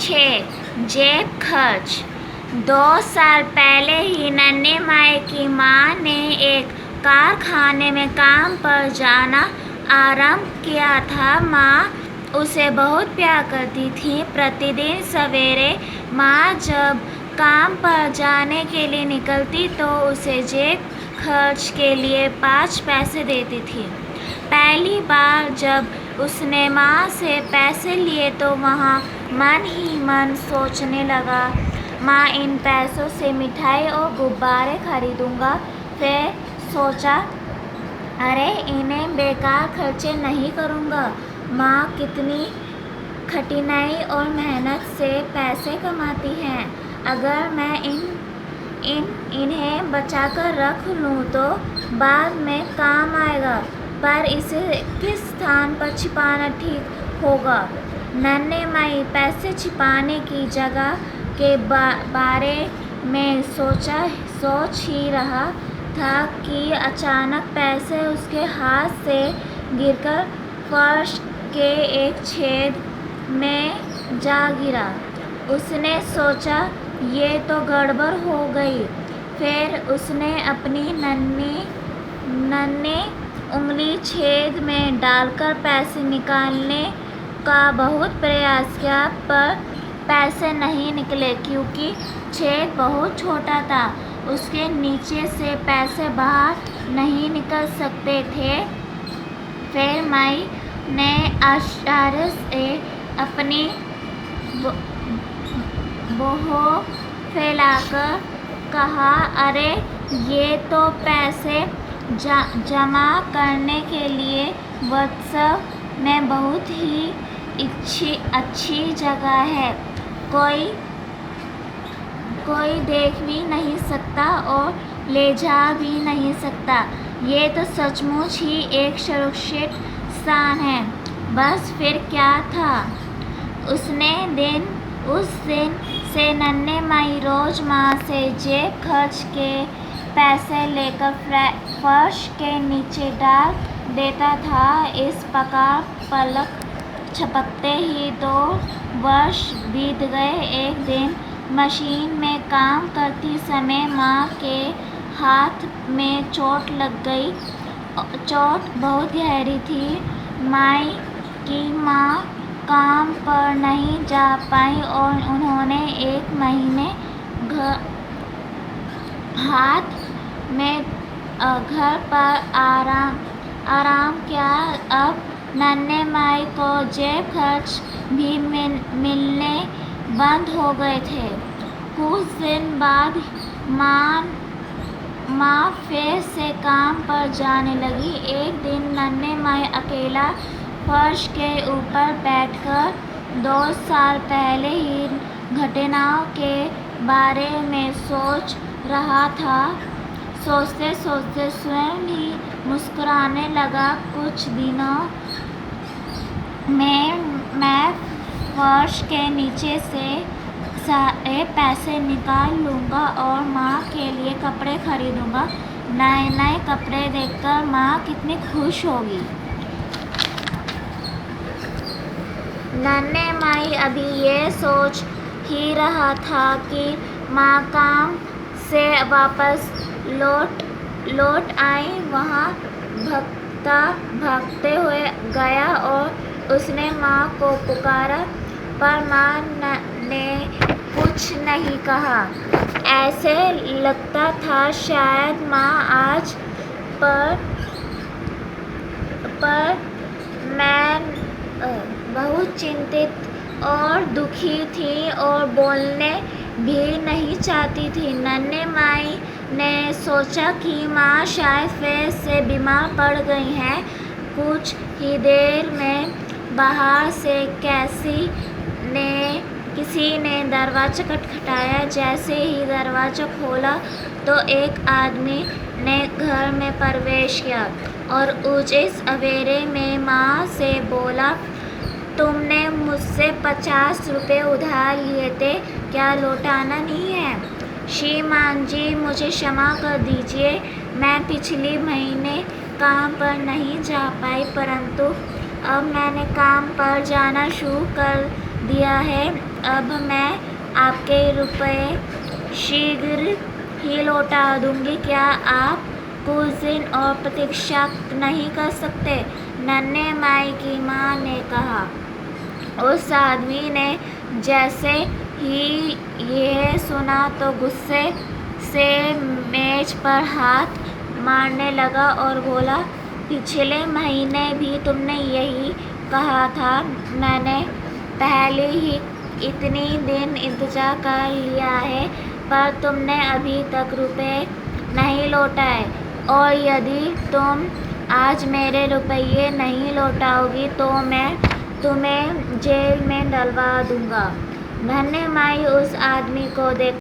6 जेब खर्च। 2 साल पहले ही नन्हे माई की माँ ने एक कारखाने में काम पर जाना आरंभ किया था। माँ उसे बहुत प्यार करती थी। प्रतिदिन सवेरे माँ जब काम पर जाने के लिए निकलती तो उसे जेब खर्च के लिए 5 पैसे देती थी। पहली बार जब उसने माँ से पैसे लिए तो वहाँ मन ही मन सोचने लगा, माँ इन पैसों से मिठाई और गुब्बारे खरीदूंगा। फिर सोचा, अरे इन्हें बेकार खर्चे नहीं करूँगा। माँ कितनी कठिनाई और मेहनत से पैसे कमाती हैं। अगर मैं इन्हें बचाकर रख लूँ तो बाद में काम आएगा। पर इसे किस स्थान पर छिपाना ठीक होगा? नन्हे माई पैसे छिपाने की जगह के बारे में सोच ही रहा था कि अचानक पैसे उसके हाथ से गिरकर फर्श के एक छेद में जा गिरा। उसने सोचा, ये तो गड़बड़ हो गई। फिर उसने अपनी नन्ही उंगली छेद में डालकर पैसे निकालने का बहुत प्रयास किया, पर पैसे नहीं निकले क्योंकि छेद बहुत छोटा था। उसके नीचे से पैसे बाहर नहीं निकल सकते थे। फिर माई ने आश्चर्य से अपनी भौं फैलाकर कहा, अरे ये तो पैसे जमा करने के लिए व्हाट्सएप में बहुत ही अच्छी जगह है। कोई देख भी नहीं सकता और ले जा भी नहीं सकता। ये तो सचमुच ही एक सुरक्षित स्थान है। बस फिर क्या था? उस दिन से नन्हे माई रोज माँ से जेब खर्च के पैसे लेकर फर्श के नीचे डाल देता था। इस प्रकार पलक झपकते ही 2 वर्ष बीत गए। एक दिन मशीन में काम करते समय माँ के हाथ में चोट लग गई। चोट बहुत गहरी थी। माई की माँ काम पर नहीं जा पाई और उन्होंने 1 महीने घर पर आराम किया। अब नन्हे माई को जेब खर्च भी मिलने बंद हो गए थे। कुछ दिन बाद माँ फिर से काम पर जाने लगी। एक दिन नन्हे माई अकेला फर्श के ऊपर बैठकर 2 साल पहले ही घटनाओं के बारे में सोच रहा था। सोचते सोचते स्वयं ही मुस्कुराने लगा। कुछ दिनों में मैं फर्श के नीचे से सारे पैसे निकाल लूँगा और माँ के लिए कपड़े खरीदूँगा। नए कपड़े देखकर माँ कितनी खुश होगी। नन्हे माई अभी ये सोच ही रहा था कि माँ काम से वापस लौट आई। वहाँ भागते हुए गया और उसने माँ को पुकारा, पर माँ ने कुछ नहीं कहा। ऐसे लगता था शायद माँ आज पर मैं बहुत चिंतित और दुखी थी और बोलने भी नहीं चाहती थी। नन्हे माई ने सोचा कि माँ शायद फिर से बीमार पड़ गई है। कुछ ही देर में बाहर से किसी ने दरवाज़ा खटखटाया। जैसे ही दरवाज़ा खोला तो एक आदमी ने घर में प्रवेश किया और ऊँचे सवेरे में माँ से बोला, तुमने मुझसे 50 रुपये उधार लिए थे, क्या लौटाना नहीं है? श्रीमान जी, मुझे क्षमा कर दीजिए। मैं पिछले महीने काम पर नहीं जा पाई, परंतु अब मैंने काम पर जाना शुरू कर दिया है। अब मैं आपके रुपए शीघ्र ही लौटा दूंगी। क्या आप कुछ दिन और प्रतीक्षा नहीं कर सकते? नन्हे माई की माँ ने कहा। उस आदमी ने जैसे ही यह सुना तो गुस्से से मेज पर हाथ मारने लगा और बोला, पिछले महीने भी तुमने यही कहा था। मैंने पहले ही इतनी दिन इंतजार कर लिया है, पर तुमने अभी तक रुपए नहीं लौटाए, और यदि तुम आज मेरे रुपये नहीं लौटाओगी तो मैं तुम्हें जेल में डलवा दूंगा। नन्हे माई उस आदमी को देख